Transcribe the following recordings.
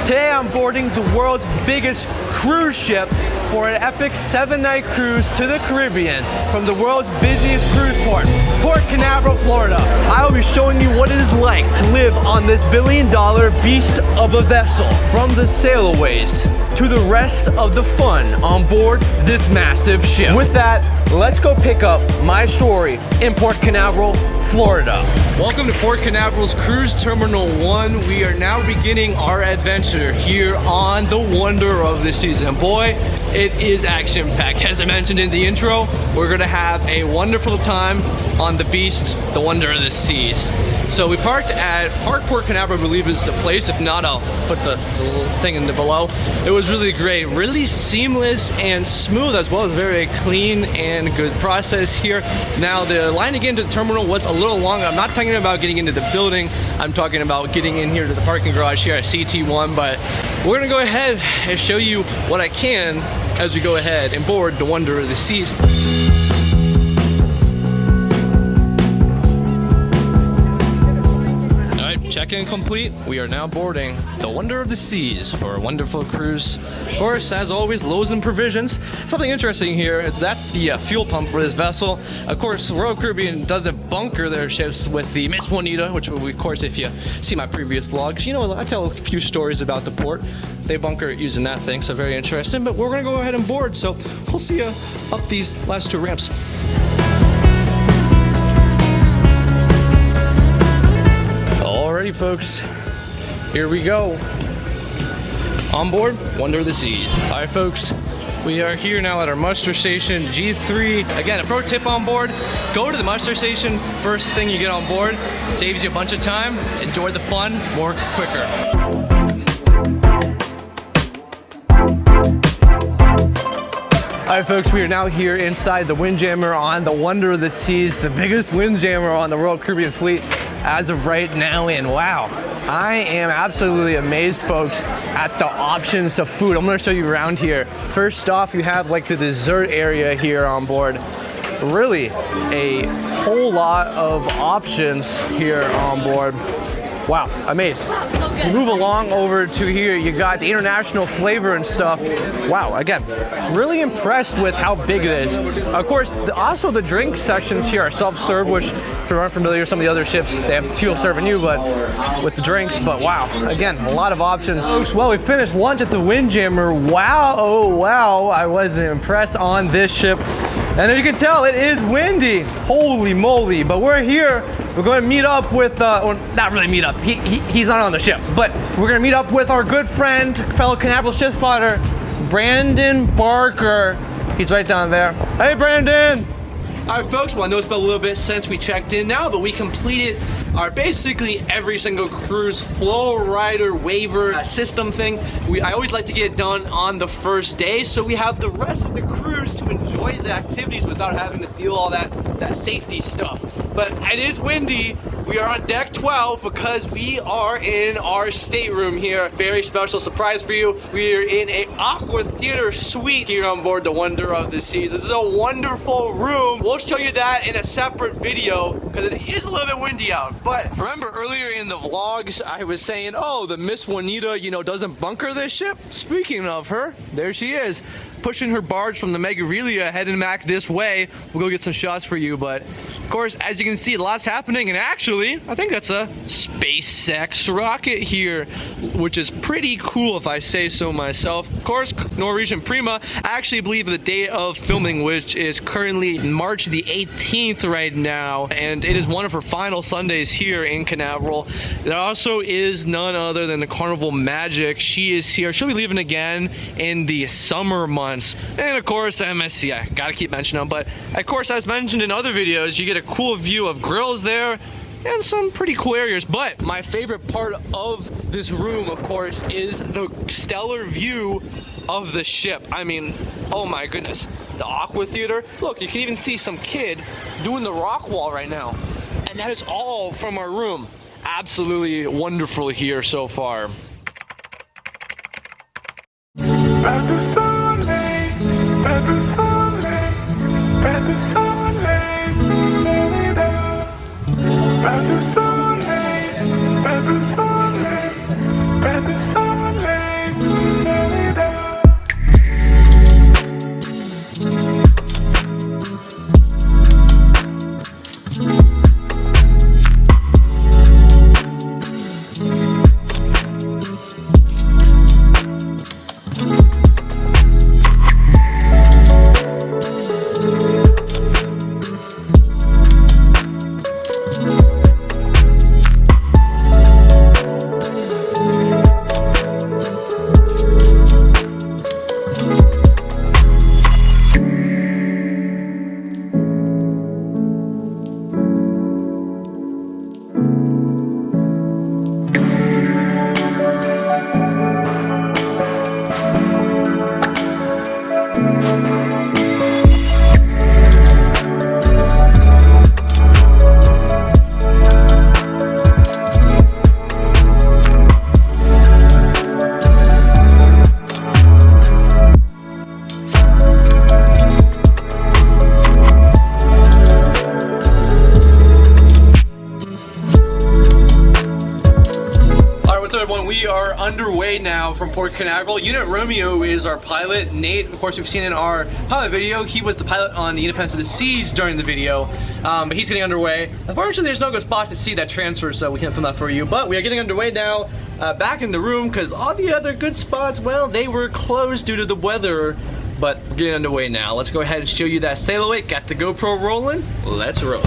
Today I'm boarding the world's biggest cruise ship for an epic 7-night cruise to the Caribbean from the world's busiest cruise port, Port Canaveral, Florida. I will be showing you what it is like to live on this billion-dollar beast of a vessel, from the sailaways to the rest of the fun on board this massive ship. With that, let's go pick up my story in Port Canaveral, Florida. Welcome to Port Canaveral's Cruise Terminal 1. We are now beginning our adventure here on the wonder of the season. Boy, it is action-packed. As I mentioned in the intro, we're gonna have a wonderful time on the beast, the wonder of the seas. So we parked at Port Canaveral, I believe is the place. If not, I'll put the little thing in the below. It was really great, really seamless and smooth, as well as very clean and good process here. Now, the line to get into the terminal was a little long. I'm not talking about getting into the building. I'm talking about getting in here to the parking garage here at CT1, but we're gonna go ahead and show you what I can as we go ahead and board the wonder of the seas. Check-in complete. We are now boarding the wonder of the seas for a wonderful cruise. Of course, as always, loads and provisions. Something interesting here is that's the fuel pump for this vessel. Of course, Royal Caribbean doesn't bunker their ships with the Miss Juanita, which of course, if you see my previous vlogs, you know I tell a few stories about the port. They bunker it using that thing, so very interesting. But we're gonna go ahead and board, so we'll see you up these last two ramps. Alrighty, folks, here we go. On board, Wonder of the Seas. Alright, folks, we are here now at our muster station, G3. Again, a pro tip on board, go to the muster station first thing you get on board. Saves you a bunch of time. Enjoy the fun more quicker. Alright, folks, we are now here inside the Windjammer on the Wonder of the Seas, the biggest Windjammer on the Royal Caribbean fleet as of right now, and wow, I am absolutely amazed, folks, at the options of food. I'm gonna show you around here. First off, you have like the dessert area here on board. Really a whole lot of options here on board. Wow, amazed. You move along over to here, you got the international flavor and stuff. Wow, again, really impressed with how big it is. Of course, also the drink sections here are self-serve, which if you're unfamiliar with some of the other ships, they have people serving you, but with the drinks, but wow, again, a lot of options. Well, we finished lunch at the Windjammer. Wow, oh wow, I was impressed on this ship. And as you can tell, it is windy. Holy moly, but we're here. We're going to meet up with, well, not really meet up. He's not on the ship, but we're going to meet up with our good friend, fellow Canaveral ship spotter, Brandon Barker. He's right down there. Hey, Brandon. All right, folks, well, I know it's been a little bit since we checked in now, but we completed our basically every single cruise flow rider waiver system thing. I always like to get it done on the first day, so we have the rest of the cruise to enjoy the activities without having to deal all that safety stuff. But it is windy. We are on deck 12 because we are in our stateroom here. Very special surprise for you. We are in a aqua theater suite here on board the Wonder of the Seas. This is a wonderful room. We'll show you that in a separate video because it is a little bit windy out. But remember earlier in the vlogs, I was saying, oh, the Miss Juanita, you know, doesn't bunker this ship? Speaking of her, there she is, pushing her barge from the Megarelia, heading back this way. We'll go get some shots for you, but of course, as you can see, lots happening, and actually, I think that's a SpaceX rocket here, which is pretty cool if I say so myself. Of course, Norwegian Prima. I actually believe the date of filming, which is currently March the 18th right now, and it is one of her final Sundays here in Canaveral. There also is none other than the Carnival Magic. She is here. She'll be leaving again in the summer months. And of course, MSC, I gotta keep mentioning them, but of course, as mentioned in other videos, you get a cool view of grills there and some pretty cool areas. But my favorite part of this room, of course, is the stellar view of the ship. I mean, oh my goodness, the aqua theater. Look, you can even see some kid doing the rock wall right now, and that is all from our room. Absolutely wonderful here so far. Pas de soleil, pas de soleil, pas de soleil. underway now from Port Canaveral. Unit Romeo is our pilot. Nate, of course, we've seen in our pilot video, he was the pilot on the Independence of the Seas during the video, but he's getting underway. Unfortunately, there's no good spot to see that transfer, so we can't film that for you, but we are getting underway now, back in the room, because all the other good spots, well, they were closed due to the weather, but we're getting underway now. Let's go ahead and show you that sail away. Got the GoPro rolling. Let's roll.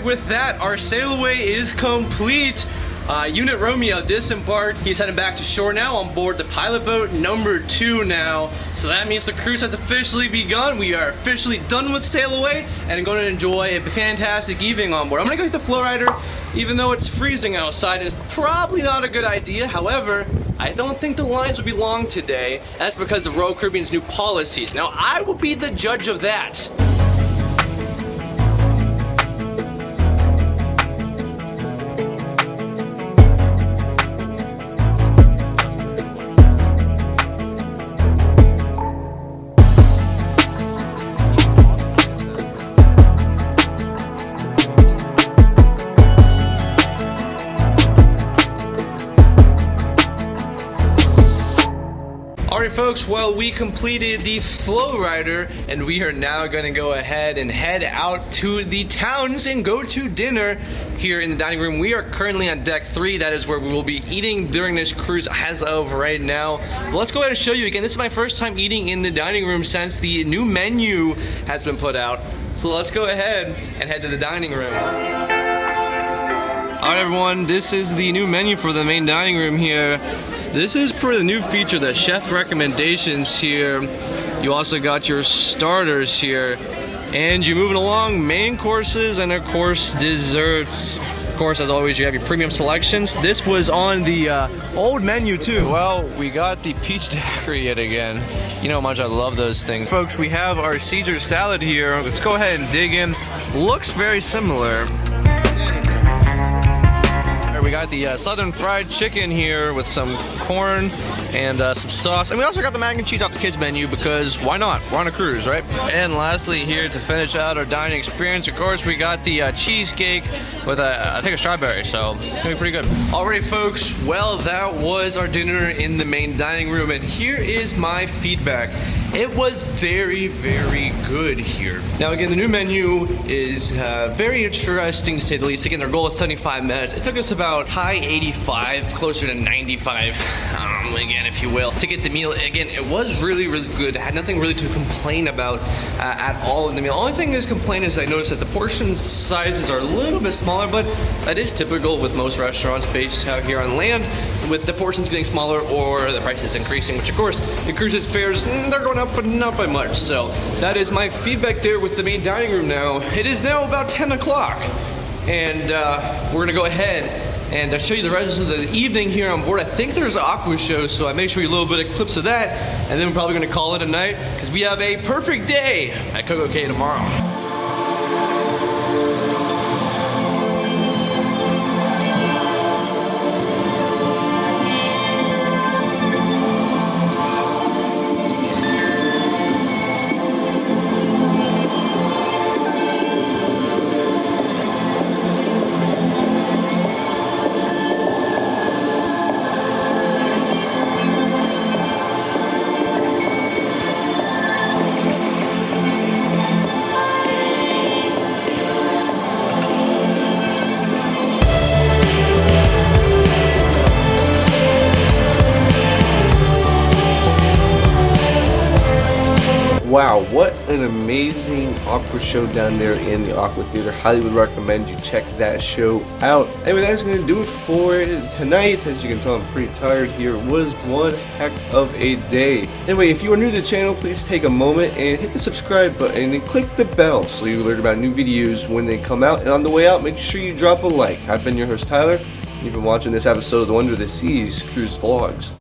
With that, our sail away is complete. Unit Romeo disembarked. He's heading back to shore now on board the pilot boat number 2 now. So that means the cruise has officially begun. We are officially done with sail away and going to enjoy a fantastic evening on board. I'm gonna go hit the flow rider, even though it's freezing outside. It's probably not a good idea. However, I don't think the lines will be long today. That's because of Royal Caribbean's new policies. Now, I will be the judge of that. Alright folks, well, we completed the flow rider and we are now going to go ahead and head out to the towns and go to dinner here in the dining room. We are currently on deck 3. That is where we will be eating during this cruise as of right now. But let's go ahead and show you again. This is my first time eating in the dining room since the new menu has been put out. So let's go ahead and head to the dining room. Alright everyone, this is the new menu for the main dining room here. This is for the new feature, the chef recommendations here. You also got your starters here. And you're moving along, main courses and of course desserts. Of course, as always, you have your premium selections. This was on the old menu too. Well, we got the peach daiquiri yet again. You know how much I love those things. Folks, we have our Caesar salad here. Let's go ahead and dig in. Looks very similar. We got the southern fried chicken here with some corn and some sauce. And we also got the mac and cheese off the kids menu because why not? We're on a cruise, right? And lastly here to finish out our dining experience, of course, we got the cheesecake with I think a strawberry, so it's gonna be pretty good. Alright folks, well that was our dinner in the main dining room and here is my feedback. It was very, very good here. Now again, the new menu is very interesting to say the least. Again, their goal is 75 minutes. It took us about high 85, closer to 95, again, if you will, to get the meal. Again, it was really, really good. I had nothing really to complain about at all in the meal. The only thing is complain is I noticed that the portion sizes are a little bit smaller, but that is typical with most restaurants based out here on land, with the portions getting smaller or the prices increasing, which of course, the cruises fares, they're going up, but not by much. So that is my feedback there with the main dining room now. It is now about 10 o'clock and we're gonna go ahead and show you the rest of the evening here on board. I think there's an aqua show, so I may show you a little bit of clips of that, and then we're probably gonna call it a night because we have a perfect day at Coco Cay tomorrow. Wow, what an amazing aqua show down there in the Aqua Theater. Highly would recommend you check that show out. Anyway, that's going to do it for tonight. As you can tell, I'm pretty tired here. It was one heck of a day. Anyway, if you are new to the channel, please take a moment and hit the subscribe button and click the bell so you alert about new videos when they come out. And on the way out, make sure you drop a like. I've been your host, Tyler. You've been watching this episode of the Wonder of the Seas Cruise Vlogs.